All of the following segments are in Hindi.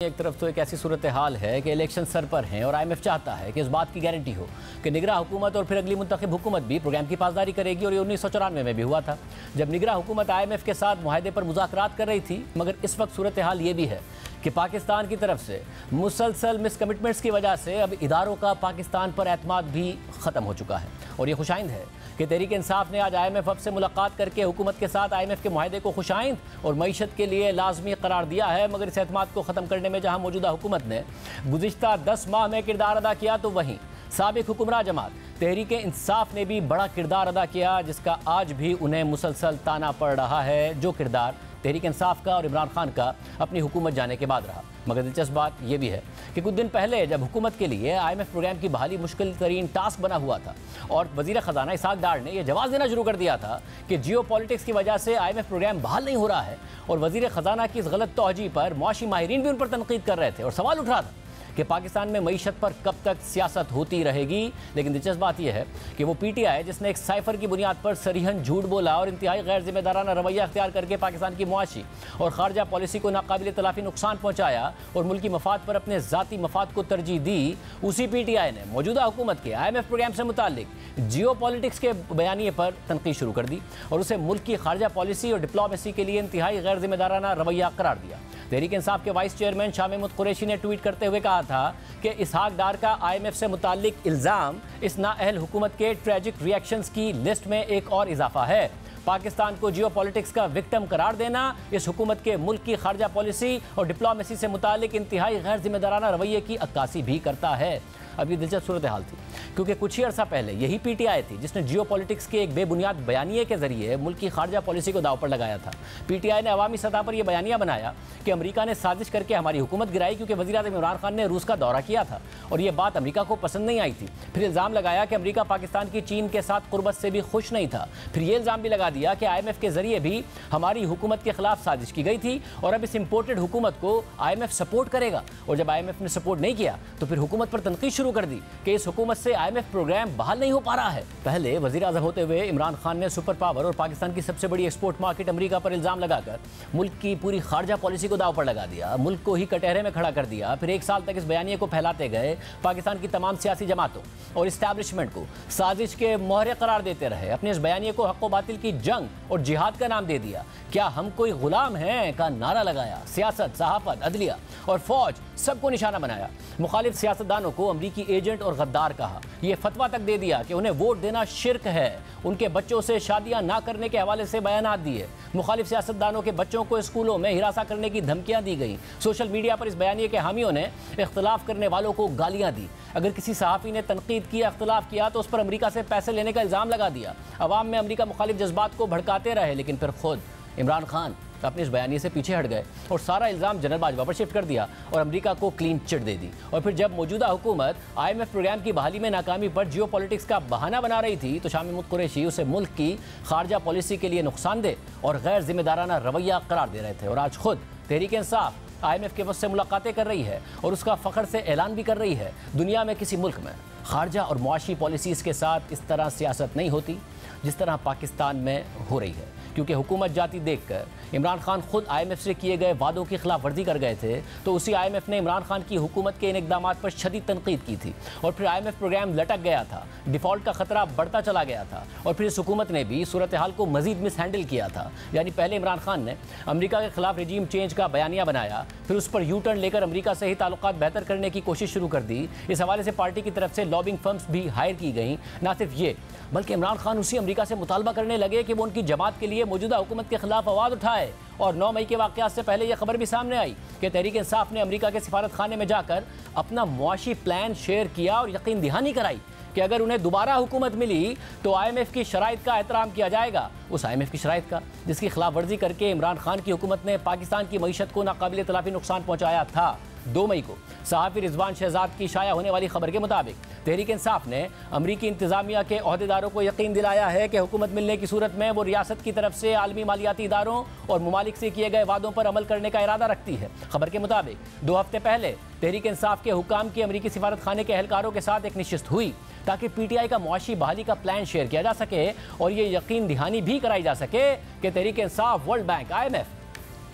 एक तरफ तो एक ऐसी सूरत हाल है कि इलेक्शन सर पर हैं और IMF चाहता है कि इस बात की गारंटी हो कि निगरान हुकूमत और फिर अगली मुंतखब हुकूमत भी प्रोग्राम की पासदारी करेगी। और ये 1994 में भी हुआ था जब निगरान हुकूमत IMF के साथ मुआहदे पर मुज़ाकरात कर रही थी। मगर इस वक्त सूरत हाल ये भी है कि पाकिस्तान की तरफ से मुसलसल मिसकमिटमेंट्स की वजह से अब इदारों का पाकिस्तान पर एतमाद भी ख़त्म हो चुका है। और ये खुशाइंद है कि तहरीक इंसाफ ने आज IMF अब से मुलाकात करके हुकूमत के साथ IMF के मुआहदे को खुशाइंद और मईशत के लिए लाजमी करार दिया है। मगर इस एतमाद को ख़त्म करने में जहाँ मौजूदा हुकूमत ने गुज़िश्ता 10 माह में किरदार अदा किया, तो वहीं साबिक हुक्मरान जमात तहरीक इंसाफ ने भी बड़ा किरदार अदा किया, जिसका आज भी उन्हें मुसलसल ताना पड़ रहा है, जो किरदार तहरीक इंसाफ का और इमरान खान का अपनी हुकूमत जाने के बाद रहा। मगर दिलचस्प बात यह भी है कि कुछ दिन पहले जब हुकूमत के लिए IMF प्रोग्राम की बहाली मुश्किल तरीन टास्क बना हुआ था और वज़ीर ख़जाना इसहाक डार ने यह जवाब देना शुरू कर दिया था कि जियो पॉलिटिक्स की वजह से IMF प्रोग्राम बहाल नहीं हो रहा है, और वज़ीर ख़जाना की इस गलत तौजीह पर मुआशी माहिरीन भी उन पर तनकीद कर रहे थे और सवाल उठ रहा था कि पाकिस्तान में मईशत पर कब तक सियासत होती रहेगी। लेकिन दिलचस्प बात यह है कि वो PTI जिसने एक साइफर की बुनियाद पर सरीहन झूठ बोला और इंतहाई गैर जिम्मेदाराना रवैया अख्तियार करके पाकिस्तान की मुआशी और खारजा पॉलिसी को नाकाबिल तलाफी नुकसान पहुँचाया और मुल्की मफाद पर अपने ज़ाती मफाद को तरजीह दी, उसी PTI ने मौजूदा हुकूमत के IMF प्रोग्राम से मुतालिक जियो पॉलिटिक्स के बयानिए पर तनकीद शुरू कर दी और उसे मुल्क की खारजा पॉलिसी और डिप्लोमेसी के लिए इंतहाई गैर जिम्मेदाराना रवैया करार दिया। तहरीक इंसाफ के वाइस चेयरमैन शाह महमूद कुरैशी ने ट्वीट करते हुए कहा था कि इसहाक डार का IMF से मुताल्लिक इल्ज़ाम इस नाअहल हुकूमत के ट्रेजिक रिएक्शंस की लिस्ट में एक और इजाफा है। पाकिस्तान को जियो पॉलिटिक्स का विक्टिम करार देना इस हुकूमत के मुल्क की खारजा पॉलिसी और डिप्लोमेसी से मुताल्लिक इंतहाई गैर जिम्मेदाराना रवैये की अक्कासी भी करता है। अब ये दिलचस्प सूरत हाल थी क्योंकि कुछ ही अर्सा पहले यही PTI थी जिसने जियो पॉलिटिक्स के एक बेबुनियाद बयानिए के जरिए मुल्क की खारजा पॉलिसी को दाव पर लगाया था। PTI ने अवामी सतह पर यह बयानिया बनाया कि अमेरिका ने साजिश करके हमारी हुकूमत गिराई क्योंकि वज़ीर-ए-आज़म इमरान खान ने रूस का दौरा किया था और यह बात अमेरिका को पसंद नहीं आई थी। फिर इल्ज़ाम लगाया कि अमेरिका पाकिस्तान की चीन के साथ कुर्बत से भी खुश नहीं था। फिर यह इल्ज़ाम भी लगा दिया कि IMF के जरिए भी हमारी हुकूमत के खिलाफ साजिश की गई थी और अब इस इम्पोर्टेड हुकूमत को IMF सपोर्ट करेगा। और जब IMF ने सपोर्ट नहीं किया तो फिर हुकूमत पर तनकीद शुरू कर दी कि इस हुकूमत से IMF प्रोग्राम बहाल नहीं हो पा रहा है। पहले वज़ीर आज़म होते हुए इमरान खान ने सुपर पावर और पाकिस्तान की सबसे बड़ी एक्सपोर्ट मार्केट अमेरिका पर इल्ज़ाम लगाकर मुल्क की पूरी खारजा पॉलिसी को दाव पर लगा दिया, मुल्क को ही कटहरे में खड़ा कर दिया। फिर एक साल तक इस बयानिए को फैलाते गए, पाकिस्तान की तमाम सियासी जमातों और इस्टेब्लिशमेंट को साजिश के मोहरे करार देते रहे। अपने इस बयानिए को हक़ व बातिल की जंग और जिहाद का नाम दे दिया। क्या हम कोई गुलाम हैं का नारा लगाया। सियासत, सहाफत, अदलिया और फौज सबको निशाना बनाया। मुखालिफ सियासतदानों को अमरीकी एजेंट और गद्दार कहा। यह फतवा तक दे दिया कि उन्हें वोट देना शिर्क है। उनके बच्चों से शादियां ना करने के हवाले से बयानात दिए। मुखालिफ सियासतदानों के बच्चों को स्कूलों में हिरासा करने की धमकियां दी गई। सोशल मीडिया पर इस बयानिए के हामियों ने इख्तलाफ करने वालों को गालियां दी। अगर किसी सहाफ़ी ने तनकीद किया, इख्तलाफ किया तो उस पर अमरीका से पैसे लेने का इल्ज़ाम लगा दिया। अवाम में अमरीका मुखालिफ जज्बात को भड़काते रहे, लेकिन फिर खुद इमरान खान अपने इस बयानी से पीछे हट गए और सारा इल्ज़ाम जनरल बाजवा पर शिफ्ट कर दिया और अमेरिका को क्लीन चिट दे दी। और फिर जब मौजूदा हुकूमत IMF प्रोग्राम की बहाली में नाकामी पर जियो पॉलिटिक्स का बहाना बना रही थी तो शाह महमूद कुरैशी उसे मुल्क की खारजा पॉलिसी के लिए नुकसानदेह और गैर जिम्मेदाराना रवैया करार दे रहे थे। और आज खुद तहरीक इंसाफ IMF के वक्त से मुलाकातें कर रही है और उसका फ़ख्र से ऐलान भी कर रही है दुनिया में किसी मुल्क में खारजा और मुआशी पॉलिसीज़ के साथ इस तरह सियासत नहीं होती जिस तरह पाकिस्तान में हो रही है। क्योंकि हुकूमत जाती देखकर इमरान खान खुद IMF से किए गए वादों की खिलाफ वर्जी कर गए थे, तो उसी IMF ने इमरान खान की हुकूमत के इन इक़दामात पर शदीद तनकीद की थी और फिर IMF प्रोग्राम लटक गया था, डिफ़ॉल्ट का खतरा बढ़ता चला गया था और फिर इस हुकूमत ने भी सूरत हाल को मजीद मिस हैंडल किया था। यानी पहले इमरान खान ने अमेरिका के खिलाफ रजीम चेंज का बयानिया बनाया, फिर उस पर यू टर्न लेकर अमेरिका से ही ताल्लुकात बेहतर करने की कोशिश शुरू कर दी। इस हवाले से पार्टी की तरफ से लॉबिंग फर्म्स भी हायर की गई। ना सिर्फ ये बल्कि इमरान खान उसी अमेरिका से मुतालबा करने लगे कि वो उनकी जमात के लिए मौजूदा हुकूमत के खिलाफ आवाज़ उठाए। और 9 मई के वाक़यात से पहले यह खबर भी सामने आई कि तहरीक इंसाफ ने अमेरिका के सिफारत खाने में जाकर अपना मुआशी प्लान शेयर किया और यकीन दहानी कराई कि अगर उन्हें दोबारा हुकूमत मिली तो IMF की शराइत का एहतराम किया जाएगा। उस IMF की शराइत का जिसकी खिलाफ वर्जी करके इमरान खान की हुकूमत ने पाकिस्तान की मईशत को नाकाबिल तलाफी नुकसान पहुँचाया था। 2 मई को सहाफ़ी रिजवान शहजाद की शाया होने वाली खबर के मुताबिक तहरीक इंसाफ ने अमरीकी इंतजामिया के अहदेदारों को यकीन दिलाया है कि हुकूमत मिलने की सूरत में वो रियासत की तरफ से आलमी मालियाती इदारों और ममालिक से किए गए वादों पर अमल करने का इरादा रखती है। खबर के मुताबिक 2 हफ्ते पहले तहरीक इंसाफ के हुकाम की अमरीकी सिफारत खाने के एहलकारों के साथ एक नशिस्त हुई ताकि PTI का मुआशी बहाली का प्लान शेयर किया जा सके और ये यकीन दहानी भी कराई जा सके कि Tehreek Insaf, world bank, IMF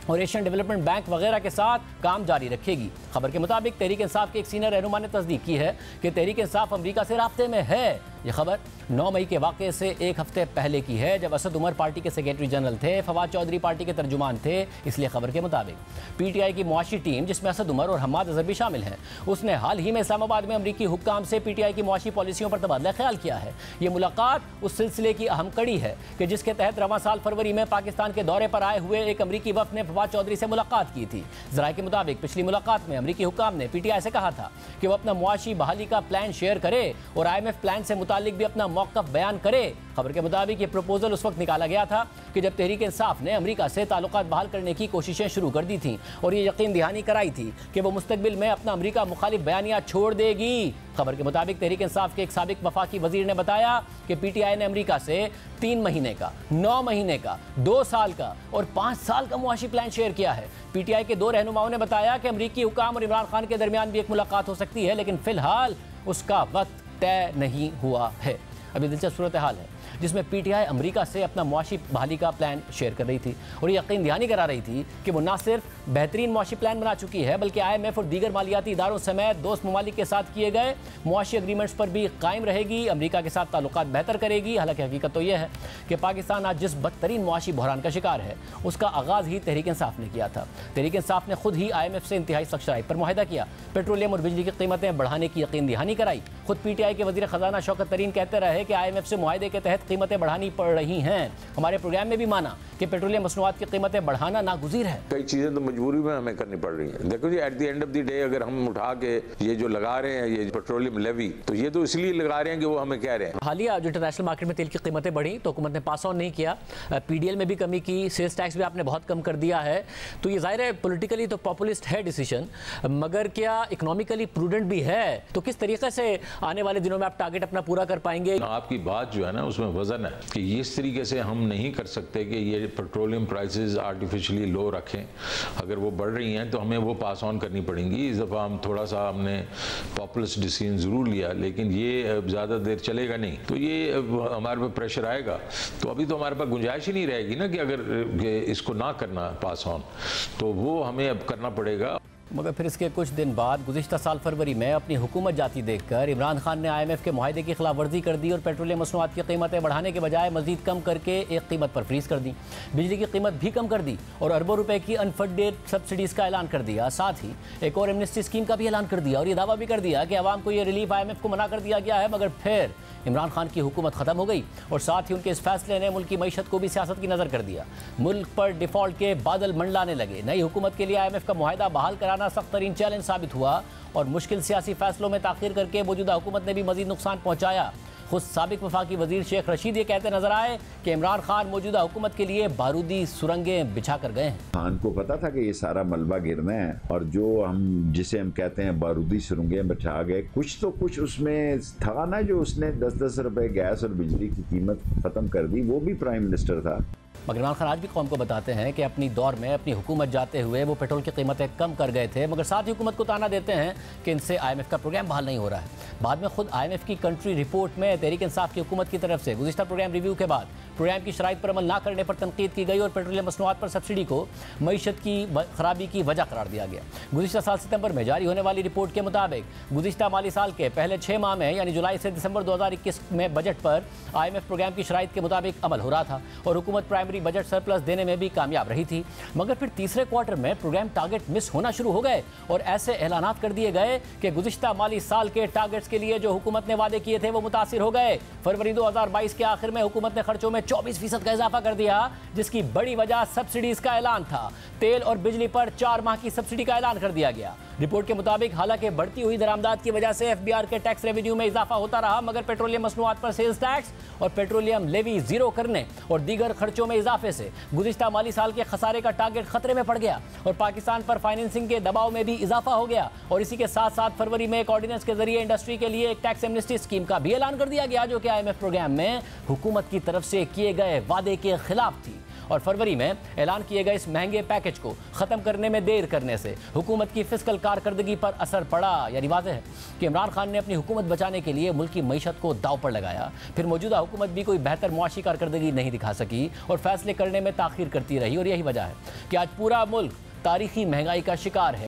और एशियन डेवलपमेंट बैंक वगैरह के साथ काम जारी रखेगी। खबर के मुताबिक तहरीक इंसाफ के एक सीनियर रहनुमा ने तस्दीक की है कि तहरीक इंसाफ अमेरिका से राब्ते में है। यह खबर 9 मई के वाक़े से एक हफ्ते पहले की है, जब असद उमर पार्टी के सेक्रेटरी जनरल थे, फवाद चौधरी पार्टी के तर्जुमान थे। इसलिए खबर के मुताबिक पीटीआई की मुआशी टीम, जिसमें असद उमर और हम्माद अजहर भी शामिल हैं, उसने हाल ही में इस्लामाबाद में अमरीकी हुक्काम से पीटीआई की मुआशी पॉलिसियों पर तबादला ख्याल किया है। ये मुलाकात उस सिलसिले की अहम कड़ी है कि जिसके तहत रवां साल फरवरी में पाकिस्तान के दौरे पर आए हुए एक अमरीकी वफ़द ने फवाद चौधरी से मुलाकात की थी। ज़राए के मुताबिक पिछली मुलाकात में अमरीकी हुक्काम ने पीटीआई से कहा था कि वो अपना मुआशी बहाली का प्लान शेयर करे और IMF प्लान से मुतालिक भी अपना मौक़िफ़ बयान करे। खबर के मुताबिक ये प्रपोजल उस वक्त निकाला गया था कि जब तहरीक इंसाफ ने अमेरिका से ताल्लुकात बहाल करने की कोशिशें शुरू कर दी थी और ये यकीन दहानी कराई थी कि वो मुस्तकबिल में अपना अमेरिका मुखालिफ बयानिया छोड़ देगी। खबर के मुताबिक तहरीक इंसाफ के एक साबिक वफाकी वजीर ने बताया कि पीटीआई ने अमेरिका से 3 महीने का, 9 महीने का, 2 साल का और 5 साल का मुआशी प्लान शेयर किया है। पीटीआई के 2 रहनुमाओं ने बताया कि अमरीकी हुकाम और इमरान खान के दरमियान भी एक मुलाकात हो सकती है, लेकिन फिलहाल उसका वक्त तय नहीं हुआ है। अभी दिलचस्प सूरत हाल है जिसमें पीटीआई अमेरिका से अपना मुआशी बहाली का प्लान शेयर कर रही थी और ये यकीन दहानी करा रही थी कि वो ना सिर्फ बेहतरीन मुआशी प्लान बना चुकी है, बल्कि IMF और दीगर मालियाती इदारों समेत दोस्त ममालिक के साथ किए गए मुआशी एग्रीमेंट्स पर भी कायम रहेगी, अमेरिका के साथ ताल्लुकात बेहतर करेगी। हालांकि हकीकत तो यह है कि पाकिस्तान आज जिस बदतरीन मुआशी बहरान का शिकार है, उसका आगाज़ ही तहरीक इंसाफ ने किया था। तहरीक इंसाफ ने खुद ही IMF से इंतहाई सख्त शराइत पर मुआहिदा किया, पेट्रोलियम और बिजली की कीमतें बढ़ाने की यकीन दहानी कराई। खुद पीटीआई के वज़ीर ख़जाना शौकत तरीन कहते रहे कि IMF से मुआहिदे के तहत कीमतें बढ़ानी पड़ रही हैं। हमारे प्रोग्राम में भी माना कि पेट्रोलियम मसनूआत की कीमतें बढ़ाना नागुज़ीर है। कई चीज़ें तो मजबूरी में हमें करनी पड़ रही हैं। देखो जी, at the end of the day अगर हम उठा के ये जो लगा रहे हैं ये पेट्रोलियम लेवी, तो ये तो इसलिए लगा रहे हैं कि वो हमें कह रहे हैं। हालिया जो इंटरनेशनल मार्केट में तेल की कीमतें बढ़ी तो हुकूमत ने पास ऑन नहीं किया, PDL में भी कमी की, सेल्स टैक्स भी आपने बहुत कम कर दिया है। तो ये ज़ाहिर है पॉलिटिकली तो पॉपुलिस्ट है डिसीजन, मगर क्या इकोनॉमिकली प्रूडेंट भी है? तो किस तरीके से आने वाले दिनों में आप टारगेट अपना पूरा कर पाएंगे? आपकी बात जो है ना उसमें वजन है कि इस तरीके से हम नहीं कर सकते कि ये पेट्रोलियम प्राइसेस आर्टिफिशियली लो रखें। अगर वो बढ़ रही हैं तो हमें वो पास ऑन करनी पड़ेंगी। इस दफ़ा हम थोड़ा सा हमने पॉपुलिस्ट डिसीजन ज़रूर लिया, लेकिन ये ज़्यादा देर चलेगा नहीं, तो ये हमारे पे प्रेशर आएगा। तो अभी तो हमारे पास गुंजाइश ही नहीं रहेगी ना कि अगर इसको ना करना पास ऑन, तो वो हमें अब करना पड़ेगा। मगर फिर इसके कुछ दिन बाद गुज़िश्ता साल फरवरी में अपनी हुकूमत जाती देखकर इमरान खान ने IMF के मुआहदे की खिलाफ वर्जी कर दी और पेट्रोलियम मसनूआत की कीमतें बढ़ाने के बजाय मज़ीद कम करके एक कीमत पर फ्रीज़ कर दी। बिजली की कीमत भी कम कर दी और अरबों रुपए की अनफंडेड सब्सिडीज़ का ऐलान कर दिया। साथ ही एक और एमनेस्टी स्कीम का भी ऐलान कर दिया और ये दावा भी कर दिया कि अवाम को ये रिलीफ IMF को मना कर दिया गया है। मगर फिर इमरान खान की हुकूमत ख़त्म हो गई और साथ ही उनके इस फैसले ने मुल्क की मईशत को भी सियासत की नज़र कर दिया। मुल्क पर डिफ़ॉल्ट के बादल मंडलाने लगे। नई हुकूमत के लिए IMF का मुआहदा बहाल कराना सख्त तरीन चैलेंज साबित हुआ और मुश्किल सियासी फैसलों में ताख़ीर करके मौजूदा हुकूमत ने भी मज़ीद नुकसान पहुँचाया। खुद साबिक वफाकी वजीर शेख रशीद ये कहते नजर आए कि इमरान खान मौजूदा हुकूमत के लिए बारूदी सुरंगें बिछा कर गए हैं। खान को पता था कि ये सारा मलबा गिरना है और जो जिसे हम कहते हैं बारूदी सुरंगें बिछा गए, कुछ तो कुछ उसमें था ना, जो उसने 10-10 रुपए गैस और बिजली की कीमत खत्म कर दी, वो भी प्राइम मिनिस्टर था। मगर इमरान खान आज भी कौम को बताते हैं कि अपनी दौर में अपनी हुकूमत जाते हुए वो पेट्रोल की कीमतें कम कर गए थे, मगर साथ ही हुकूमत को ताना देते हैं कि इनसे IMF का प्रोग्राम बहाल नहीं हो रहा है। बाद में खुद IMF की कंट्री रिपोर्ट में तहरीक इंसाफ की हुकूमत की तरफ से गुज़िश्ता प्रोग्राम रिव्यू के बाद प्रोग्राम की शराइत पर अमल ना करने पर तनकीद की गई और पेट्रोलियम मसनूआत पर सब्सिडी को मईशत की खराबी की वजह करार दिया गया। गुज़िश्ता साल सितंबर में जारी होने वाली रिपोर्ट के मुताबिक गुज़िश्ता माली साल के पहले 6 माह में यानी जुलाई से दिसंबर 2021 में बजट पर IMF प्रोग्राम की शराइत के मुताबिक अमल हो रहा था और हुकूमत प्राइमरी बजट सरप्लस देने में भी कामयाब रही थी। मगर फिर तीसरे क्वार्टर में प्रोग्राम टारगेट मिस होना शुरू हो गए और ऐसे ऐलानात कर दिए गए कि गुज़िश्ता माली साल के टारगेट्स के लिए जो हुकूमत ने वादे किए थे वो मुतासिर हो गए। फरवरी 2022 के आखिर में हुकूमत ने खर्चों में 24% का इजाफा कर दिया, जिसकी बड़ी वजह सब्सिडीज का ऐलान था। तेल और बिजली पर 4 माह की सब्सिडी का ऐलान कर दिया गया। रिपोर्ट के मुताबिक हालांकि बढ़ती हुई दरामदात की वजह से FBR के टैक्स रेवेन्यू में इजाफा होता रहा, मगर पेट्रोलियम मसनूआत पर सेल्स टैक्स और पेट्रोलियम लेवी जीरो करने और दीगर खर्चों में इजाफे से गुज़िश्ता माली साल के खसारे का टारगेट खतरे में पड़ गया और पाकिस्तान पर फाइनेंसिंग के दबाव में भी इजाफा हो गया। और इसी के साथ साथ फरवरी में एक ऑर्डिनेंस के जरिए इंडस्ट्री के लिए एक टैक्स एमनेस्टी स्कीम का भी ऐलान कर दिया गया, जो कि IMF प्रोग्राम में हुकूमत की तरफ से किए गए वादे के खिलाफ थी और फरवरी में ऐलान किए गए इस महंगे पैकेज को ख़त्म करने में देर करने से हुकूमत की फिस्कल कारकर्दगी पर असर पड़ा। यानी वाज़ेह है कि इमरान खान ने अपनी हुकूमत बचाने के लिए मुल्क की मईशत को दाव पर लगाया, फिर मौजूदा हुकूमत भी कोई बेहतर मुआशी कारकर्दगी नहीं दिखा सकी और फैसले करने में ताख़ीर करती रही। और यही वजह है कि आज पूरा मुल्क तारीखी महंगाई का शिकार है।